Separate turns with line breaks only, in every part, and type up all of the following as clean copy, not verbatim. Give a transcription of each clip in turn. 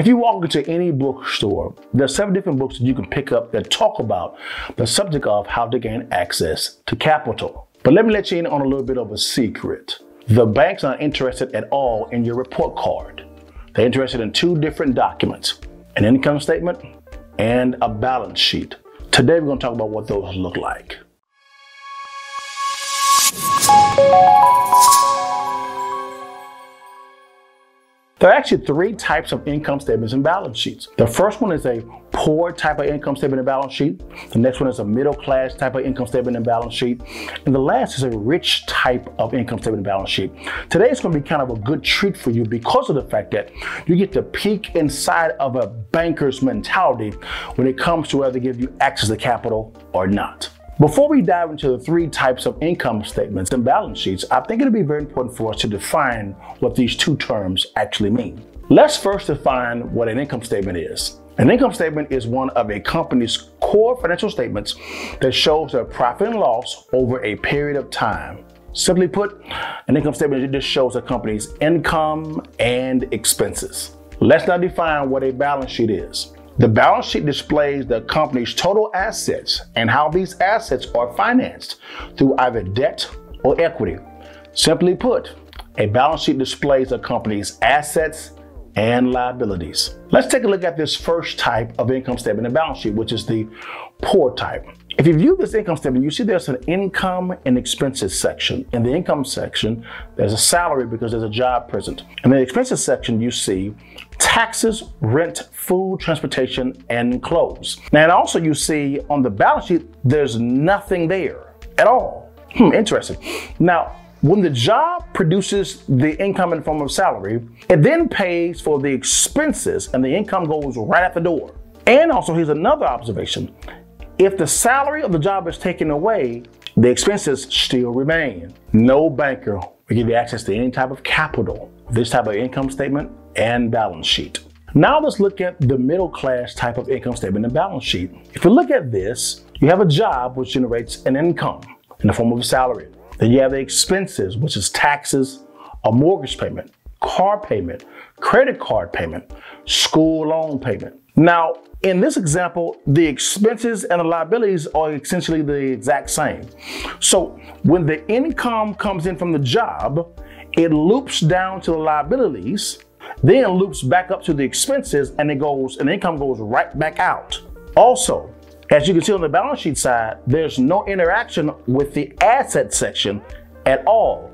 If you walk into any bookstore, there's 7 different books that you can pick up that talk about the subject of how to gain access to capital. But let me let you in on a little bit of a secret. The banks aren't interested at all in your report card. They're interested in 2 different documents, an income statement and a balance sheet. Today we're going to talk about what those look like. There are actually 3 types of income statements and balance sheets. The first one is a poor type of income statement and balance sheet. The next one is a middle class type of income statement and balance sheet. And the last is a rich type of income statement and balance sheet. Today is going to be kind of a good treat for you because of the fact that you get to peek inside of a banker's mentality when it comes to whether they give you access to capital or not. Before we dive into the 3 types of income statements and balance sheets, I think it'll be very important for us to define what these 2 terms actually mean. Let's first define what an income statement is. An income statement is one of a company's core financial statements that shows their profit and loss over a period of time. Simply put, an income statement just shows a company's income and expenses. Let's now define what a balance sheet is. The balance sheet displays the company's total assets and how these assets are financed through either debt or equity. Simply put, a balance sheet displays a company's assets and liabilities. Let's take a look at this first type of income statement and balance sheet, which is the poor type. If you view this income statement, you see there's an income and expenses section. In the income section, there's a salary because there's a job present. In the expenses section, you see taxes, rent, food, transportation, and clothes. Now, and also you see on the balance sheet, there's nothing there at all. Interesting. Now, when the job produces the income in the form of salary, it then pays for the expenses and the income goes right out the door. And also, here's another observation. If the salary of the job is taken away, the expenses still remain. No banker will give you access to any type of capital, this type of income statement and balance sheet. Now let's look at the middle class type of income statement and balance sheet. If you look at this, you have a job which generates an income in the form of a salary. Then you have the expenses, which is taxes, a mortgage payment, car payment, credit card payment, school loan payment. Now, in this example, the expenses and the liabilities are essentially the exact same. So when the income comes in from the job, it loops down to the liabilities, then loops back up to the expenses, and the income goes right back out. Also, as you can see on the balance sheet side, there's no interaction with the asset section at all,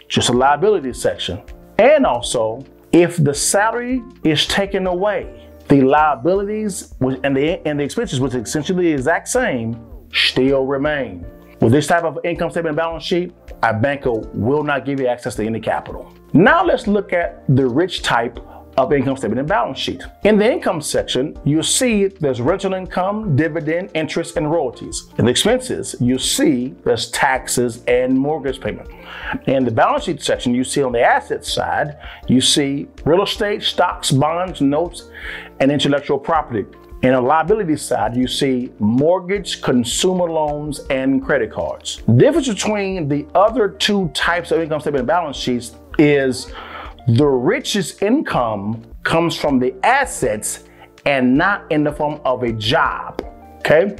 just a liability section. And also, if the salary is taken away, the liabilities and the expenses, which is essentially the exact same, still remain. With this type of income statement and balance sheet, a banker will not give you access to any capital. Now let's look at the rich type of income statement and balance sheet. In the income section, you'll see there's rental income, dividend, interest, and royalties. In the expenses, you'll see there's taxes and mortgage payment. In the balance sheet section, you see on the asset side, you see real estate, stocks, bonds, notes, and intellectual property. In the liability side, you see mortgage, consumer loans, and credit cards. The difference between the other 2 types of income statement and balance sheets is the richest income comes from the assets and not in the form of a job, okay?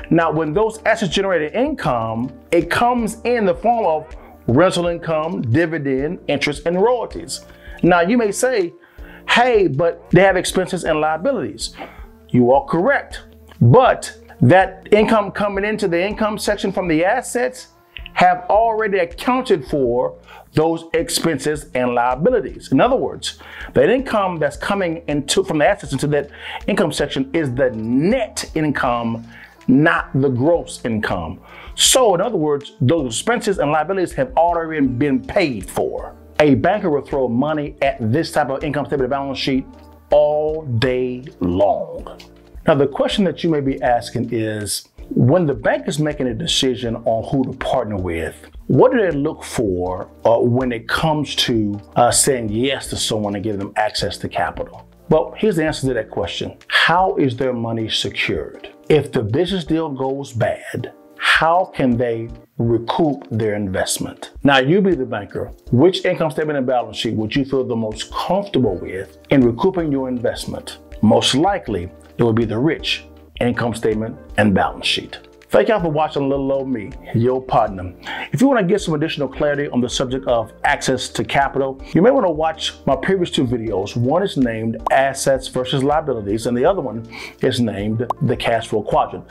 Now, when those assets generate income, it comes in the form of rental income, dividend, interest, and royalties. Now, you may say, hey, but they have expenses and liabilities. You are correct, but that income coming into the income section from the assets have already accounted for those expenses and liabilities. In other words, the income that's coming from the assets into that income section is the net income, not the gross income. So in other words, those expenses and liabilities have already been paid for. A banker will throw money at this type of income statement and balance sheet all day long. Now, the question that you may be asking is, when the bank is making a decision on who to partner with, what do they look for when it comes to saying yes to someone and giving them access to capital? Well, here's the answer to that question. How is their money secured? If the business deal goes bad, how can they recoup their investment. Now, you be the banker. Which income statement and balance sheet would you feel the most comfortable with in recouping your investment? Most likely, it would be the rich income statement and balance sheet. Thank y'all for watching Little Old Me, your partner. If you want to get some additional clarity on the subject of access to capital, you may want to watch my previous two videos. One is named Assets versus Liabilities, and the other one is named The Cash Flow Quadrant.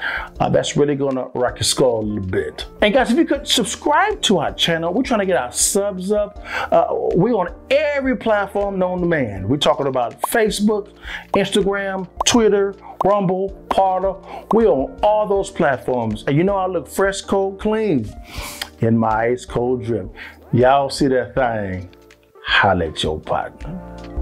That's really going to rock your skull a little bit. And guys, if you could subscribe to our channel, we're trying to get our subs up. We're on every platform known to man. We're talking about Facebook, Instagram, Twitter, Rumble, Parler. We're on all those platforms. And you know I look fresh, cold, clean in my ice cold drip. Y'all see that thing? Holla at your partner.